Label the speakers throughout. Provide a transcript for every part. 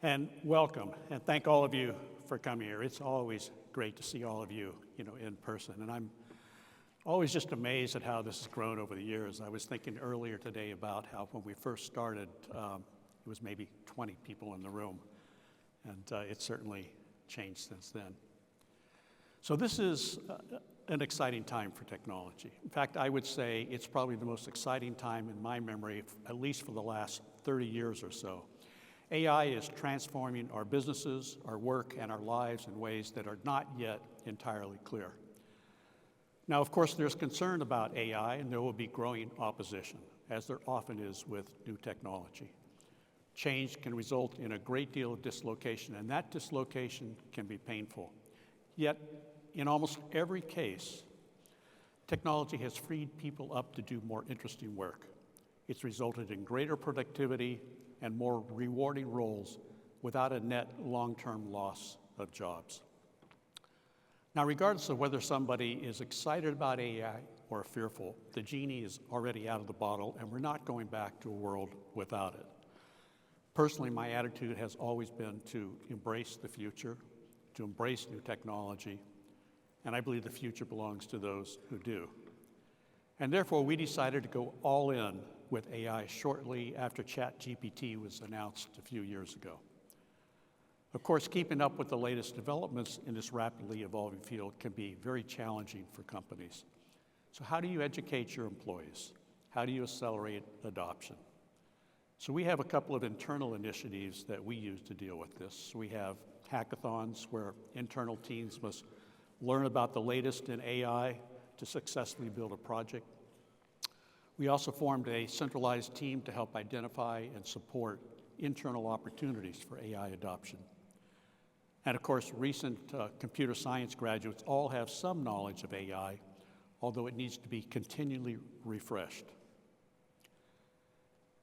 Speaker 1: And welcome, and thank all of you for coming here. It's always great to see all of you, in person. And I'm always just amazed at how this has grown over the years. I was thinking earlier today about how when we first started, it was maybe 20 people in the room, and it's certainly changed since then. So this is an exciting time for technology. In fact, I would say it's probably the most exciting time in my memory, at least for the last 30 years or so. AI is transforming our businesses, our work, and our lives in ways that are not yet entirely clear. Now, of course, there's concern about AI, and there will be growing opposition, as there often is with new technology. Change can result in a great deal of dislocation, and that dislocation can be painful. Yet, in almost every case, technology has freed people up to do more interesting work. It's resulted in greater productivity and more rewarding roles without a net long-term loss of jobs. Now, regardless of whether somebody is excited about AI or fearful, the genie is already out of the bottle, and we're not going back to a world without it. Personally, my attitude has always been to embrace the future, to embrace new technology, and I believe the future belongs to those who do. And therefore, we decided to go all in with AI shortly after ChatGPT was announced a few years ago. Of course, keeping up with the latest developments in this rapidly evolving field can be very challenging for companies. So how do you educate your employees? How do you accelerate adoption? So we have a couple of internal initiatives that we use to deal with this. We have hackathons where internal teams must learn about the latest in AI to successfully build a project. We also formed a centralized team to help identify and support internal opportunities for AI adoption. And of course, recent computer science graduates all have some knowledge of AI, although it needs to be continually refreshed.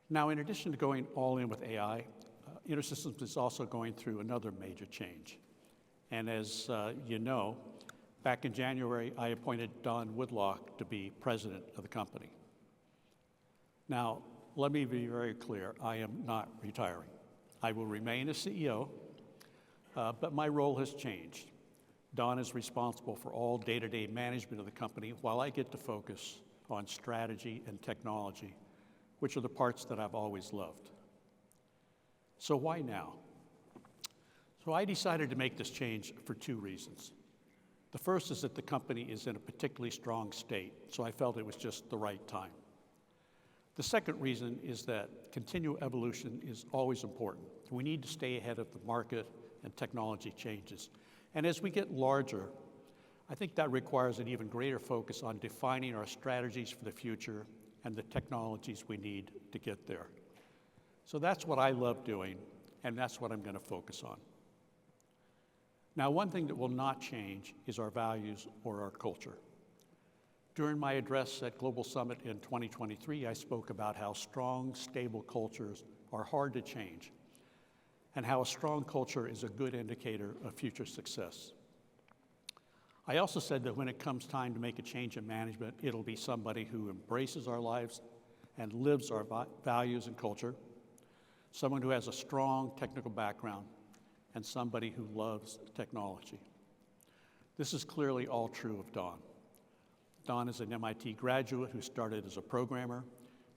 Speaker 1: Now, in addition to going all in with AI, InterSystems is also going through another major change. And as you know, back in January, I appointed Don Woodlock to be president of the company. Now, let me be very clear, I am not retiring. I will remain a CEO, but my role has changed. Don is responsible for all day-to-day management of the company, while I get to focus on strategy and technology, which are the parts that I've always loved. So why now? So I decided to make this change for two reasons. The first is that the company is in a particularly strong state, so I felt it was just the right time. The second reason is that continual evolution is always important. We need to stay ahead of the market and technology changes. And as we get larger, I think that requires an even greater focus on defining our strategies for the future and the technologies we need to get there. So that's what I love doing, and that's what I'm going to focus on. Now, one thing that will not change is our values or our culture. During my address at Global Summit in 2023, I spoke about how strong, stable cultures are hard to change, and how a strong culture is a good indicator of future success. I also said that when it comes time to make a change in management, it'll be somebody who embraces our lives and lives our values and culture, someone who has a strong technical background, and somebody who loves technology. This is clearly all true of Don. Don is an MIT graduate who started as a programmer.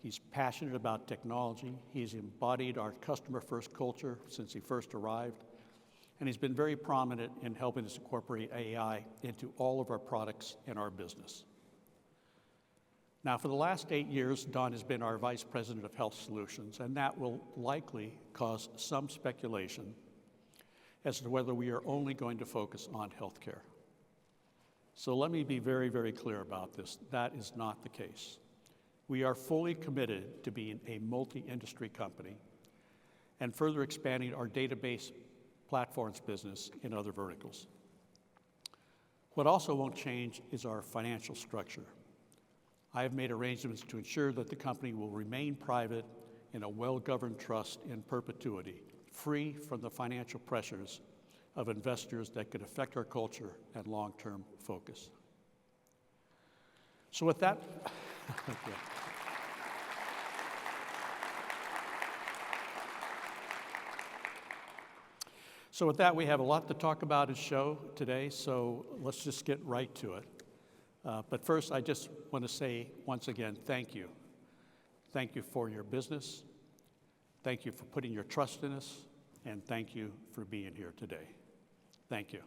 Speaker 1: He's passionate about technology. He's embodied our customer-first culture since he first arrived. And he's been very prominent in helping us incorporate AI into all of our products and our business. Now, for the last 8 years, Don has been our Vice President of Health Solutions, and that will likely cause some speculation as to whether we are only going to focus on healthcare. So let me be very, very clear about this. That is not the case. We are fully committed to being a multi-industry company and further expanding our database platforms business in other verticals. What also won't change is our financial structure. I have made arrangements to ensure that the company will remain private in a well-governed trust in perpetuity, free from the financial pressures of investors that could affect our culture and long-term focus. So with that, So with that, we have a lot to talk about and show today, so let's just get right to it. But first, I just want to say once again, thank you. Thank you for your business. Thank you for putting your trust in us. And thank you for being here today. Thank you.